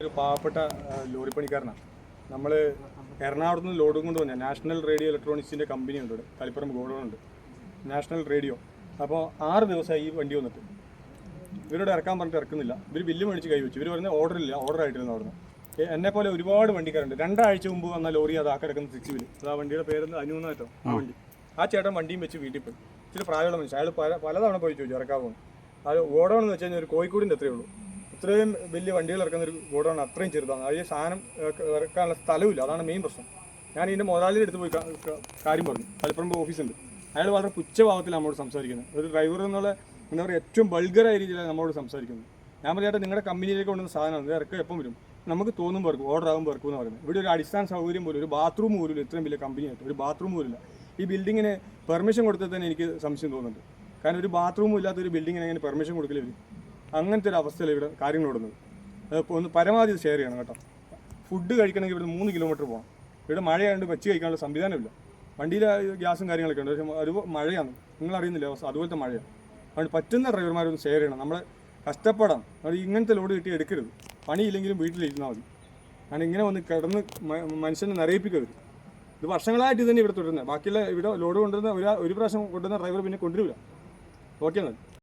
ഒരു പാവപ്പെട്ട ലോറി പണിക്കാരനാണ്. നമ്മൾ എറണാകുളത്ത് നിന്ന് ലോഡും കൊണ്ട് വന്നത് നാഷണൽ റേഡിയോ ഇലക്ട്രോണിക്സിൻ്റെ കമ്പനി ഉണ്ട്, ഇവിടെ തളിപ്പറമ്പ് ഗോഡൗണുണ്ട്, നാഷണൽ റേഡിയോ. അപ്പോൾ 6 ദിവസമായി ഈ വണ്ടി വന്നിട്ട് ഇവരോട് ഇറക്കാൻ പറഞ്ഞിട്ട് ഇറക്കുന്നില്ല. ഇവർ ബില്ല് മേടിച്ച് കൈവച്ചു. ഇവർ പറഞ്ഞ ഓർഡർ ആയിട്ടിരുന്നു അവിടുന്ന്. എന്നെപ്പോലെ ഒരുപാട് വണ്ടിക്കാരുണ്ട്. 2 ആഴ്ച മുമ്പ് വന്ന ലോറി അത് കിടക്കുന്ന 6 വീല്. അത് ആ വണ്ടിയുടെ പേരെന്ന് അനുവന്നോ ആ വണ്ടി. ആ ചേട്ടൻ വണ്ടിയും വെച്ച് വീട്ടിൽ പോയി. ഇച്ചിരി പ്രായമുള്ള മനുഷ്യൻ. അയാൾ പലതവണ പോയി ചോദിച്ചു ഇറക്കാമോ. അത് ഗോഡൗൺ എന്ന് വെച്ച് കഴിഞ്ഞാൽ ഒരു കോഴിക്കോടിൻ്റെ അത്രയേ ഉള്ളൂ. ഇത്രയും വലിയ വണ്ടികൾ ഇറക്കുന്ന ഒരു ഗോഡൗൺ അത്രയും ചെറുതാണ്. അതിൽ സാധനം ഇറക്കാനുള്ള സ്ഥലമില്ല. അതാണ് മെയിൻ പ്രശ്നം. ഞാൻ ഇതിൻ്റെ മുതലാളിയുടെ അടുത്ത് പോയി കാര്യം പറഞ്ഞു. തളിപ്പറമ്പ് ഓഫീസുണ്ട്. അയാൾ വളരെ പുച്ഛഭാവത്തിൽ നമ്മോട് സംസാരിക്കുന്നത്. ഒരു ഡ്രൈവർ എന്നുള്ള എന്താ പറയുക ഏറ്റവും ബൾഗറായ രീതിയിലാണ് നമ്മളോട് സംസാരിക്കുന്നത്. ഞാൻ പറഞ്ഞാൽ നിങ്ങളുടെ കമ്പനിയിലേക്ക് കൊണ്ടുവന്ന സാധനമാണ്, ഇത് ഇറക്കുക എപ്പം വരും, നമുക്ക് തോന്നുമ്പോൾ ഇറക്കും, ഓർഡർ ആകുമ്പോൾ ഇറക്കും എന്ന് പറയുന്നത്. ഇവിടെ ഒരു അടിസ്ഥാന സൗകര്യം പോലും, ഒരു ബാത്റൂം പോലും ഇത്രയും വലിയ കമ്പനിയായിട്ട് ഒരു ബാത്റൂം പോലും ഇല്ല. ഈ ബിൽഡിങ്ങിന് പെർമിഷൻ കൊടുത്തത് തന്നെ എനിക്ക് സംശയം തോന്നുന്നുണ്ട്. കാരണം ഒരു ബാത്റൂമും ഇല്ലാത്ത ഒരു ബിൽഡിങ്ങിന് എങ്ങനെ പെർമിഷൻ കൊടുക്കില്ല വരും? അങ്ങനത്തെ ഒരു അവസ്ഥയിൽ ഇവിടെ കാര്യങ്ങൾ ഓടുന്നത്. ഒന്ന് പരമാവധി ഷെയർ ചെയ്യണം കേട്ടോ. ഫുഡ് കഴിക്കണമെങ്കിൽ ഇവിടെ 3 കിലോമീറ്റർ പോകണം. ഇവിടെ മഴയായതുകൊണ്ട് വെച്ച് കഴിക്കാനുള്ള സംവിധാനമില്ല. വണ്ടിയിൽ ഗ്യാസും കാര്യങ്ങളൊക്കെ ഉണ്ട്, പക്ഷേ ഒരു മഴയാണ്, നിങ്ങളറിയുന്നില്ല അവസ്ഥ, അതുപോലത്തെ മഴയാണ്. അതുകൊണ്ട് പറ്റുന്ന ഡ്രൈവർമാരൊന്ന് ഷെയർ ചെയ്യണം. നമ്മളെ കഷ്ടപ്പെടാം. അത് ഇങ്ങനത്തെ ലോഡ് കിട്ടി എടുക്കരുത്. പണിയില്ലെങ്കിലും വീട്ടിലിരുന്നാൽ മതി. കാരണം ഇങ്ങനെ വന്ന് കിടന്ന് മനുഷ്യനെ നിറയിപ്പിക്കരുത്. ഇത് വർഷങ്ങളായിട്ട് ഇത് തന്നെ ഇവിടെ തുടരുന്നത്. ബാക്കിയുള്ള ഇവിടെ ലോഡ് കൊണ്ടുവരുന്ന ഒരു പ്രാവശ്യം കൊണ്ടുവന്ന ഡ്രൈവർ പിന്നെ കൊണ്ടുവരില്ല. ഓക്കെ എന്നാൽ.